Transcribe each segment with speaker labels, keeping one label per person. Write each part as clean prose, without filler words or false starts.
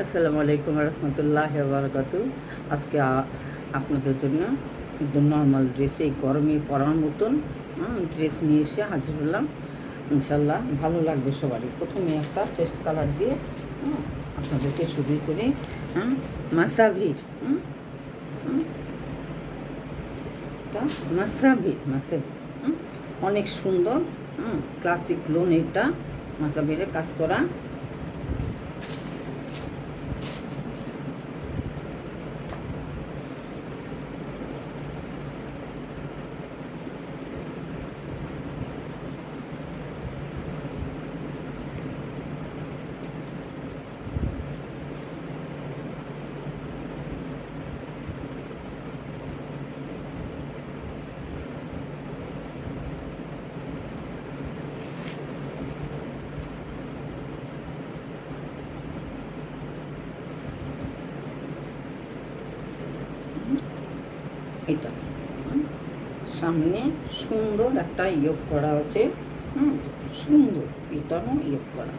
Speaker 1: আসসালামু আলাইকুম রহমতুল্লাহ বারকাতু। আজকে আপনাদের জন্য একটু নর্মাল ড্রেসে এই গরমে পরার মতন ড্রেস নিয়ে এসে হাজির হলাম। ইনশাল্লাহ ভালো লাগবে সবারই। প্রথমে একটা পেস্ট কালার দিয়ে আপনাদেরকে শুরু করে মাসাভির মাসাভির অনেক সুন্দর ক্লাসিক লোন, এটা মাসাভিরের কাজ করা। এটা সামনে সুন্দর একটা ইয়োগ করা আছে, সুন্দর পিটানো ইয়োগ করা,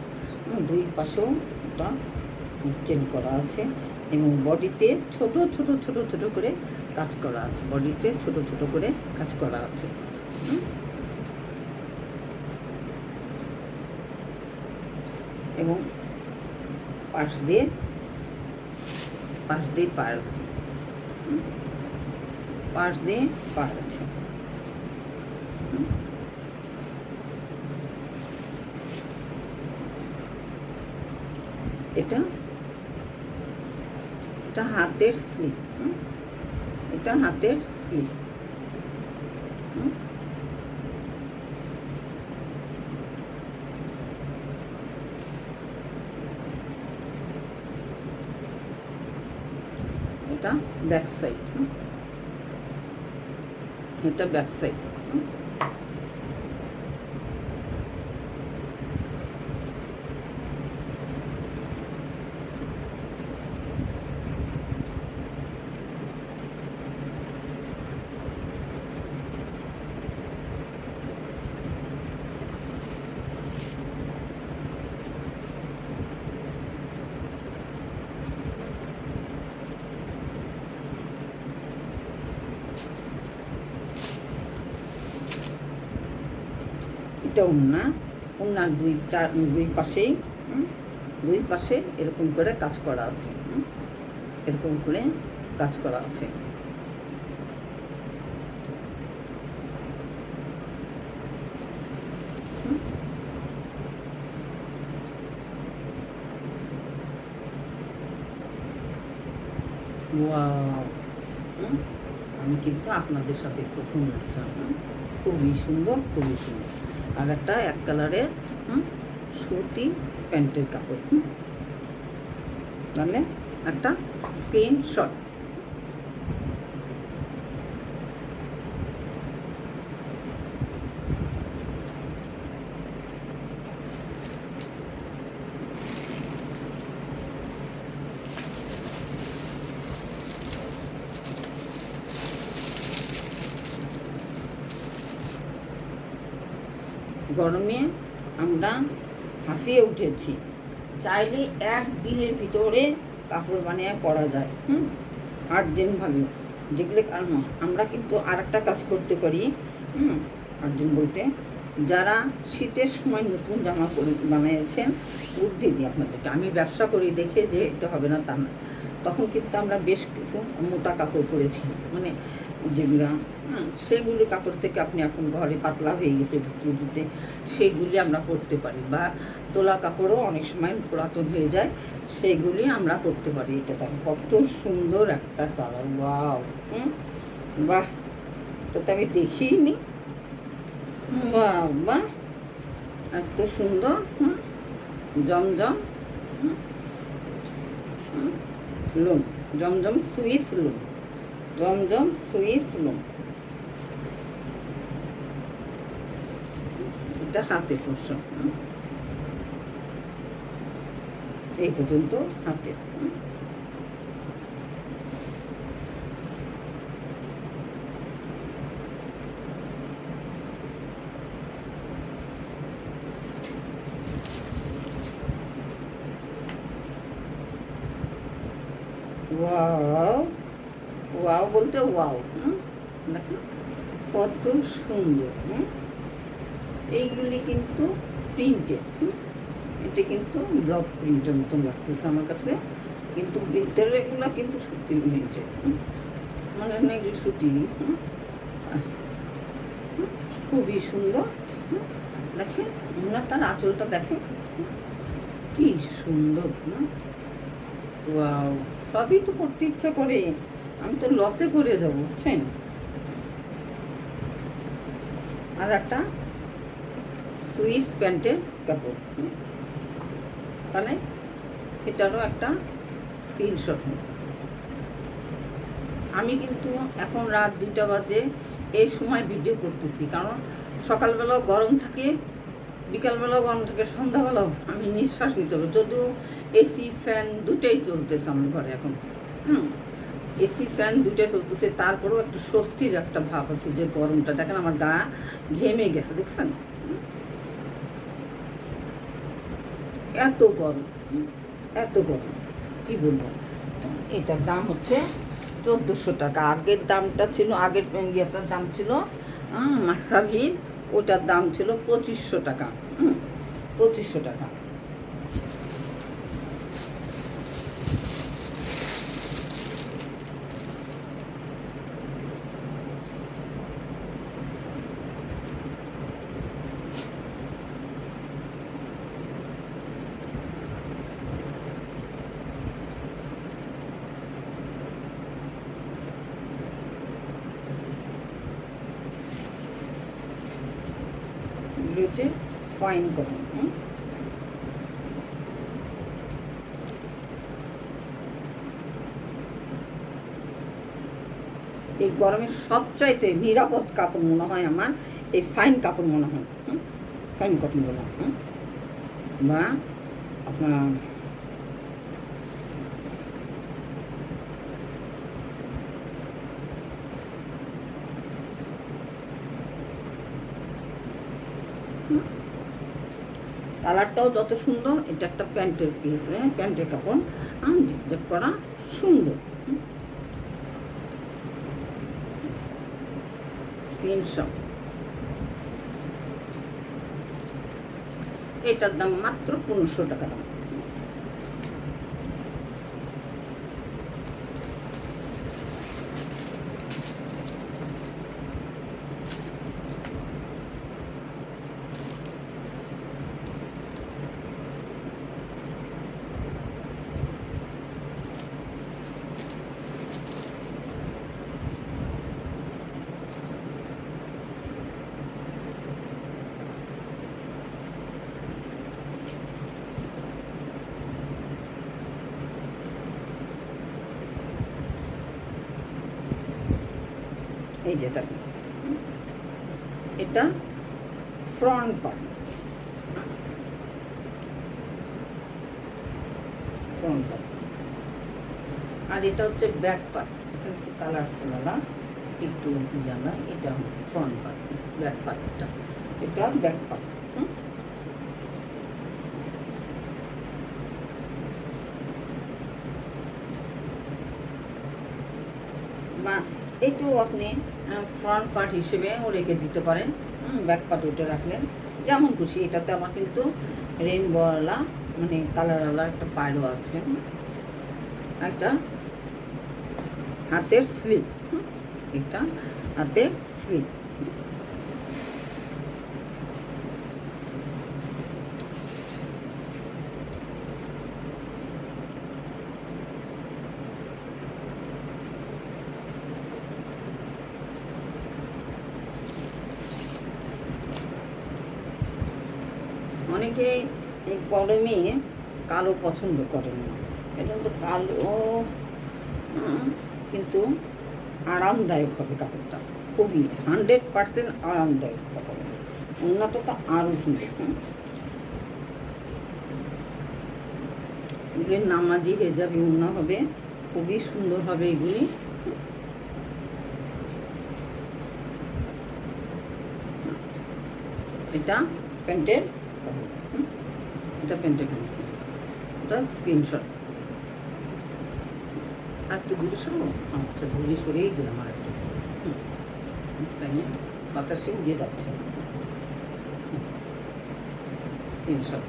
Speaker 1: দুই পাশেও এটা চেন করা আছে এবং বডিতে ছোট ছোট ছোট ছোট করে কাজ করা আছে, বডিতে ছোট ছোট করে কাজ করা আছে। এবং পাশ দিয়ে পার আছে, পাশ দিয়ে পার আছে। এটা হাতের স্লিভ, এটা হাতের স্লিভ। এটা ব্যাক সাইড, এটা ব্যাক সাইড। এটা ওনার দুই পাশে এরকম করে কাজ করা আছে, এরকম করে কাজ করা আছে। আমি কিন্তু আপনাদের সাথে প্রথম দেখলাম, খুবই সুন্দর, খুবই সুন্দর। আর একটা এক কালারের সুতি প্যান্টের কাপড়, মানে একটা স্ক্রিনশট। গরমে আমরা হাঁফিয়ে উঠেছি, চাইলে একদিনের ভিতরে কাপড় বানিয়ে পরা যায়, 8 দিনভাবে। যেগুলো আমরা কিন্তু আর একটা কাজ করতে পারি, 8 দিন বলতে যারা শীতের সময় নতুন জামা বানিয়েছেন, বুদ্ধি দিই আপনাদেরকে। আমি ব্যবসা করি দেখে যে এটা হবে না তা না। তখন কিন্তু আমরা বেশ কিছু মোটা কাপড় পরেছি, মানে যেগুলো সেগুলি কাপড় থেকে আপনি এখন ঘরে পাতলা হয়ে গেছে ধুতে, সেইগুলি আমরা করতে পারি। বা তোলা কাপড়ও অনেক সময় পুরাতন হয়ে যায়, সেইগুলি আমরা করতে পারি। এটা দেখো কত সুন্দর একটা কালার, ওয়াও, বাহ, তো আমি দেখিনি। বাহ বাহ, এত সুন্দর, জমজম লোন, জমজম সুইস লোন, জমজম সুইস লোন। এটা হাতে পোর্শন, এই পর্যন্ত হাতে। ওয়াও, ওয়াও বলতে ওয়াও। দেখেন কত সুন্দর। এইগুলি কিন্তু প্রিন্টেড। এটা কিন্তু ব্লক প্রিন্টের মতন লাগতেছে আমার কাছে, কিন্তু ভিতরে এগুলো কিন্তু সত্যি প্রিন্টেড, মানে এগুলো সুতিরই। খুবই সুন্দর। দেখেন ওনারটার আঁচলটা দেখেন কি সুন্দর না। ওয়াও, সবই তো করতে ইচ্ছা করে, আমি তো লসে পড়ে যাবো বুঝছেন। আর একটা সুইস প্যান্টের কাপড়, তাহলে এটারও একটা স্ক্রিনশট। আমি কিন্তু এখন রাত 2টা বাজে এই সময় ভিডিও করতেছি, কারণ সকালবেলাও গরম থাকে, বিকালবেলাও গরম থাকে, সন্ধ্যাবেলাও আমি নিঃশ্বাস নিতে হবে। যদিও এসি ফ্যান দুটোই চলতেছে আমার ঘরে এখন। এসি ফ্যান দুটোই চলতেছে, তারপরেও একটু স্বস্তির একটা ভাব আছে। যে গরমটা দেখেন আমার গা ঘেমে গেছে, দেখছেন এত গরম, এত গরম কি বলবো। এটার দাম হচ্ছে 1400 টাকা। আগের দামটা ছিল, আগের ইয়েটার দাম ছিল মাসাভির, ওটার দাম ছিল 2500 টাকা। 2500 টাকা। হচ্ছে ফাইন কটন। এই গরমের সবচাইতে নিরাপদ কাপড় মনে হয় আমার এই ফাইন কাপড় মনে হয়, ফাইন কটনগুলো। বা আপনার কালারটাও যত সুন্দর। এটা একটা প্যান্টের পিস, প্যান্টের কাপড়, ঝিকঝাক করা সুন্দর। স্ক্রিনশট। এটার দাম মাত্র 1500 টাকা দাম। এই যে দেখুন, এটা ফ্রন্ট পার্ট, ফ্রন্ট পার্ট। আর এটা হচ্ছে ব্যাক পার্ট। এখানে একটু কালারফুল আলা, একটু জানা। এটা ফ্রন্ট পার্ট, ব্যাক পার্টটা, এটা ব্যাক পার্ট। বা এইটাও আপনি ফ্রন্ট পার্ট হিসেবেও রেখে দিতে পারেন। ব্যাক পার্ট ওইটা রাখলেন যেমন খুশি। এটাতে আমার কিন্তু রেইনবোওয়ালা মানে কালারওয়ালা একটা পায়রও আছে। একটা হাতের স্লিভ, এটা হাতের স্লিভ। অনেকে এই গরমে কালো পছন্দ করেন না, এটা তো কালো কিন্তু আরামদায়ক হবে কাপড়টা, খুবই 100% আরামদায়ক কাপড়। ওড়নাটা তো আরও সুন্দর। এগুলি নামাজি হেজাবি ওড়না হবে, খুবই সুন্দর হবে এগুলি। এটা প্যান্টের, এটা প্যান্টের, এটা স্ক্রিনশট। আর একটু দূরে সরো। আচ্ছা, দূরে সরেই দিলাম আর একটু। ফ্যানে বাতাসে উড়ে যাচ্ছে। সব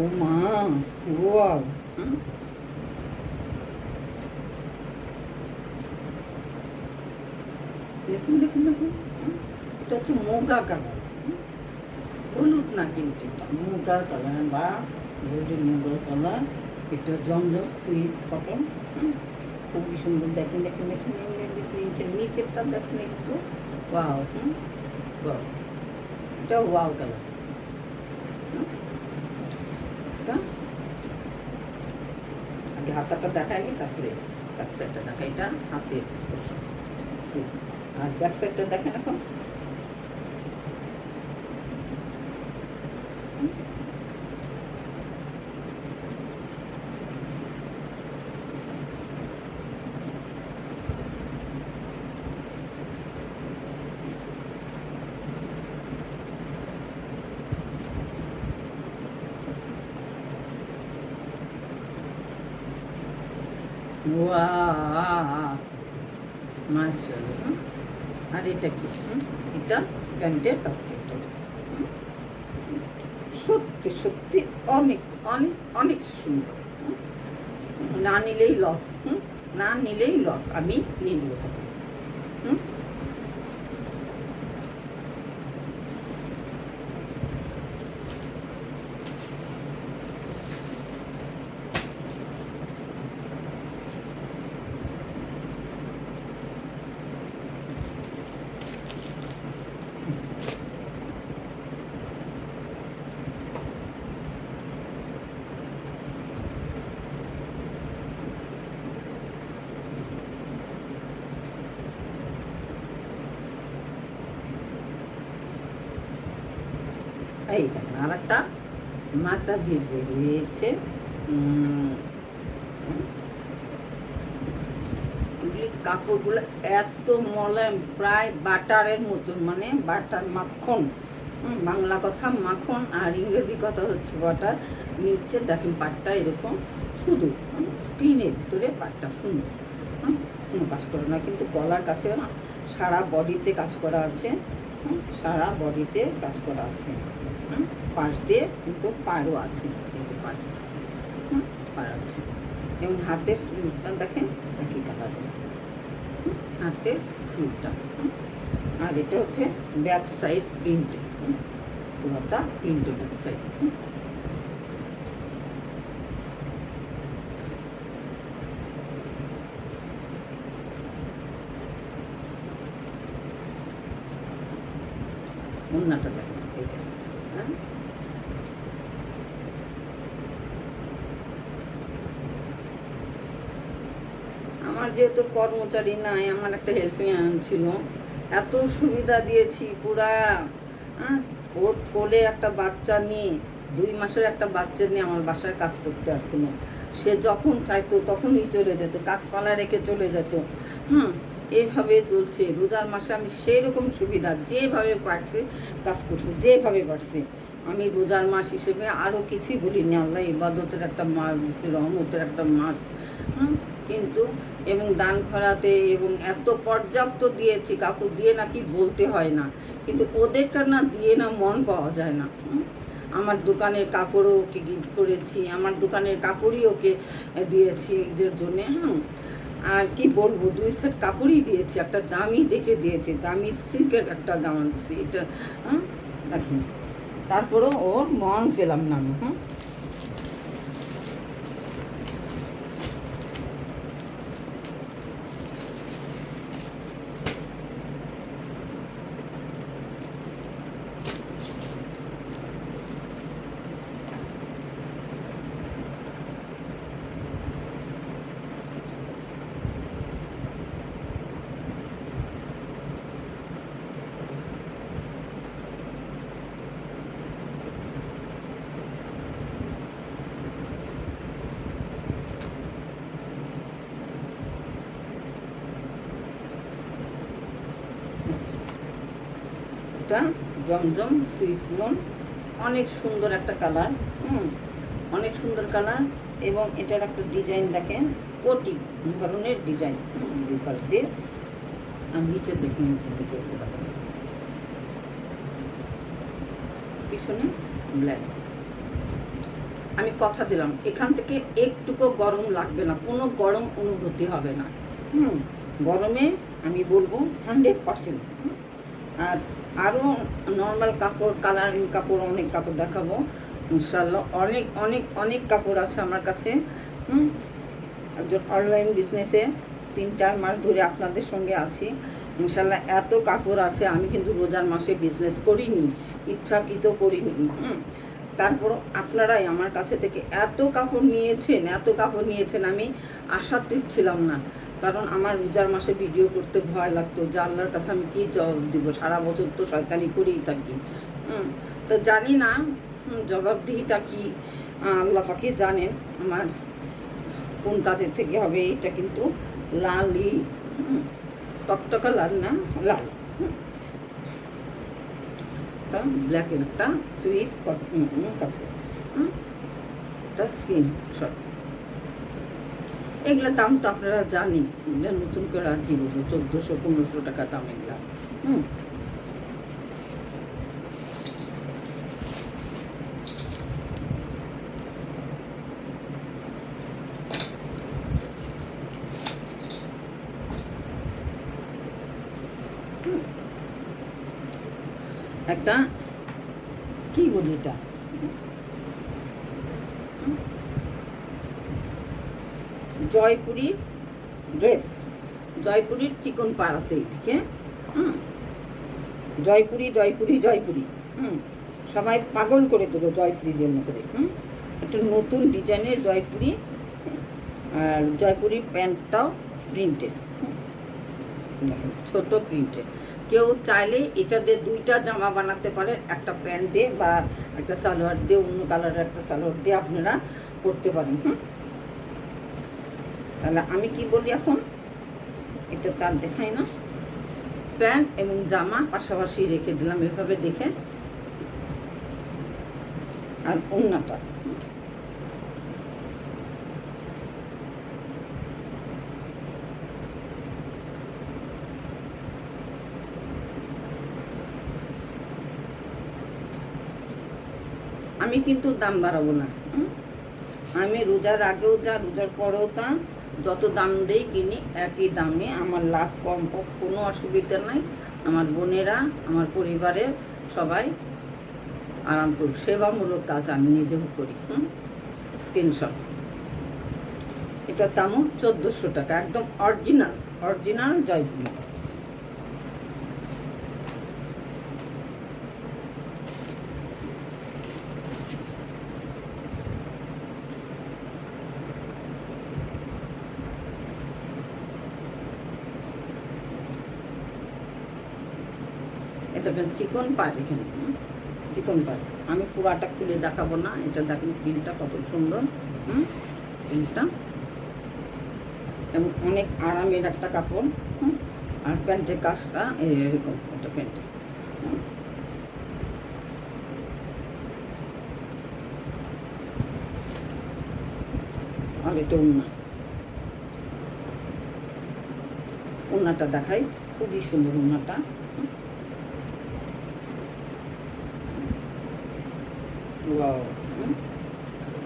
Speaker 1: ও মা, ওয়াও! দেখুন দেখুন দেখুন, এটা হচ্ছে মুগা কালার, হলুদ না কিন্তু এটা মুগা কালার বা গোল্ডেন মুগা কালার। এটা জমজম সুইস কটন, খুবই সুন্দর। দেখেন দেখেন দেখেন দেখেন, নিচেরটা দেখেন একটু, ওয়াও! ওয়াও, এটা ওয়াও কালার। এটা আগে হাতাটা দেখায়নি, তারপরে ব্যাক সাইডটা দেখা। এটা হাতের স্পর্শ, আর ব্যাক সাইডটা দেখেন এখন। ওয়াও, মাশাআল্লাহ। আর এটা কি? এটা প্যান্টের কাপড়। সত্যি সত্যি অনেক অনেক অনেক সুন্দর। না নিলেই লস, না নিলেই লস। আমি নিয়ে নেবো তখন। এই দেখেন আর একটা মাছা ভিজে রয়েছে। কাপড়গুলো এত মোলায়েম, প্রায় বাটারের মতন, মানে বাটার মাখন। বাংলা কথা মাখন, আর ইংরেজি কথা হচ্ছে বাটার। নিচে দেখেন পাটটা এরকম, শুধু স্ক্রিনের ভিতরে পাটটা সুন্দর, কোনো কাজ করে না কিন্তু গলার কাছে না, সারা বডিতে কাজ করা আছে। সারা বডিতে কাজ করা আছে। পাশ দিয়ে কিন্তু পাড়ও আছে, কিন্তু পাড় আছে। এবং হাতের স্লিভটা দেখেন একই কালারের, হাতের স্লিভটা। আর এটা হচ্ছে ব্যাক সাইড প্রিন্ট, পুরোটা প্রিন্টের ব্যাক সাইড। ওড়নাটা দেখেন, এটা আমার যেহেতু কর্মচারী নাই, আমার একটা হেল্পিং হ্যান্ড ছিল, এত সুবিধা দিয়েছি পুরা। ওর কোলে একটা বাচ্চা নিয়ে, 2 মাসের একটা বাচ্চা নিয়ে আমার বাসায় কাজ করতে আসছিল। সে যখন চাইতো তখনই চলে যেত, গাছপালা রেখে চলে যেত। এইভাবে চলছে। রোজার মাসে আমি সেই রকম সুবিধা যেভাবে পারছি কাজ করছি, যেভাবে পারছি। আমি রোজার মাস হিসেবে আরও কিছুই বলিনি। আল্লাহ ইবাদতের একটা মাস দিচ্ছি, রহমতের একটা মাস। কিন্তু এবং দান খরাতে এবং এত পর্যাপ্ত দিয়েছি, কাকু দিয়ে নাকি বলতে হয় না, কিন্তু ওদেরটা না দিয়ে না মন পাওয়া যায় না। আমার দোকানের কাপড়ও ওকে গিফট করেছি, আমার দোকানের কাপড়ই ওকে দিয়েছি ঈদের জন্যে। আর কি বলবো, 2 সেট কাপড়ই দিয়েছি, একটা দামি দেখে দিয়েছি, দামি সিল্কের একটা দাম দিচ্ছি এটা। দেখুন, তারপরেও ওর মন পেলাম না আমি। এটা জমজম সুইসমন, অনেক সুন্দর একটা কালার, অনেক সুন্দর কালার। এবং এটার একটা ডিজাইন দেখেন, কোটি ধরনের ডিজাইন দুই পাশ দিয়ে। আর নিচে দেখে নিচে পিছনে ব্ল্যাক। আমি কথা দিলাম এখান থেকে একটুকু গরম লাগবে না, কোনো গরম অনুভূতি হবে না। গরমে আমি বলবো 100%। আর আরও নর্মাল কাপড়, কালারিং কাপড়, অনেক কাপড় দেখাবো ইনশাল্লাহ। অনেক অনেক অনেক কাপড় আছে আমার কাছে। একজন অনলাইন বিজনেসে 3-4 মাস ধরে আপনাদের সঙ্গে আছি ইনশাল্লাহ। এত কাপড় আছে, আমি কিন্তু রোজার মাসে বিজনেস করিনি, ইচ্ছাকৃত করিনি। তারপরও আপনারাই আমার কাছে থেকে এত কাপড় নিয়েছেন, আমি আশাতীত ছিলাম না। কারণ আমার রোজার মাসে ভিডিও করতে ভয় লাগতো, যে আল্লাহর কাছে আমি কী জবাব দিব, সারা বছর তো শয়তানি করেই থাকি। তো জানি না জবাবদিহিটা কি, আল্লাহ পাকি জানেন আমার কোন কাজের থেকে হবে। এটা কিন্তু লালই, টকটকা লাল না, লাল। ব্ল্যাক একটা সুইস কাপড়, এটা স্কিন শর্ট। এগুলোর দাম তো আপনারা জানি, নতুন করে আর কি বলবো, 1400-1500 টাকা দাম এগুলা। একটা কি বলি, এটা জয়পুরি ড্রেস, জয়পুরির চিকন পাড় আছে এইদিকে। জয়পুরি জয়পুরি জয়পুরি, সবাই পাগল করে দেবো জয়পুরির জন্য করে। একটা নতুন ডিজাইনের জয়পুরি, আর জয়পুরি প্যান্টটাও প্রিন্টেড, দেখেন ছোট প্রিন্টেড। কেউ চাইলে এটা দিয়ে 2টা জামা বানাতে পারে, একটা প্যান্ট দিয়ে বা একটা সালোয়ার দিয়ে, অন্য কালারের একটা সালোয়ার দিয়ে আপনারা পরতে পারেন। তাহলে আমি কি বলি এখন, এটা তার দেখাই না, প্যান্ট এবং জামা পাশাপাশি রেখে দিলাম এভাবে দেখে। আর ওড়নাটা আমি কিন্তু দাম বাড়াবো না। আমি রোজার আগেও যা, রোজার পরেও তা, যত দাম দিই কিনি একই দামে। আমার লাভ কম হোক কোনো অসুবিধা নাই। আমার বোনেরা, আমার পরিবারের সবাই আরাম করুক, সেবামূলক কাজ আমি নিজেও করি। স্ক্রিনশট। এটার দামও 1400 টাকা, একদম অরিজিনাল জয়পুরি। এটা চিকন পাড়, এখানে চিকন পাড়। আমি পুরাটা খুলে দেখাবো না। এটা দেখেন প্রিন্টটা কত সুন্দর, প্রিন্টটা, এবং অনেক আরামের একটা কাপড়। আর প্যান্টের কাজটা এরকম একটা প্যান্ট। আর এটা ওড়নাটা দেখাই, খুবই সুন্দর ওড়নাটা।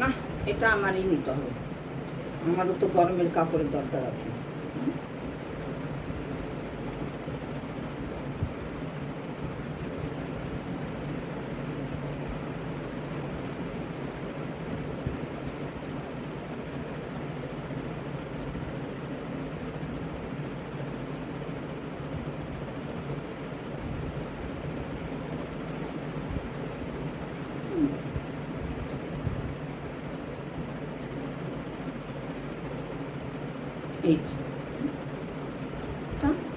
Speaker 1: না, এটা আমারই নিতে হবে, আমারও তো গরমের কাপড়ের দরকার আছে।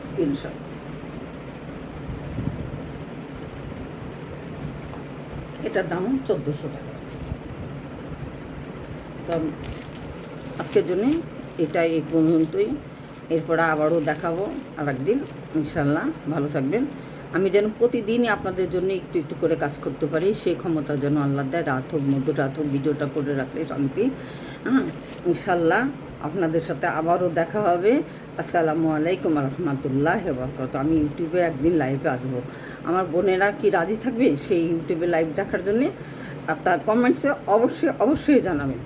Speaker 1: স্ক্রিনশট। এটার দাম 1400 টাকা। তো আজকের জন্যে এটাই, এই পর্যন্তই। এরপরে আবারও দেখাবো আর একদিন ইনশাল্লাহ। ভালো থাকবেন। আমি যেন প্রতিদিনই আপনাদের জন্য একটু একটু করে কাজ করতে পারি, সেই ক্ষমতা যেন আল্লাহ দেয়। রাত হোক মধ্যরাত রাত হোক, ভিডিওটা করে রাখলে শান্তি। হ্যাঁ, ইনশাল্লাহ আপনাদের সাথে আবারও দেখা হবে। আসসালামু আলাইকুম রহমতুল্লাহ বরকাত। আমি ইউটিউবে একদিন লাইভে আসবো। আমার বোনেরা কি রাজি থাকবে সেই ইউটিউবে লাইভ দেখার জন্যে? আপনার কমেন্টসে অবশ্যই জানাবেন।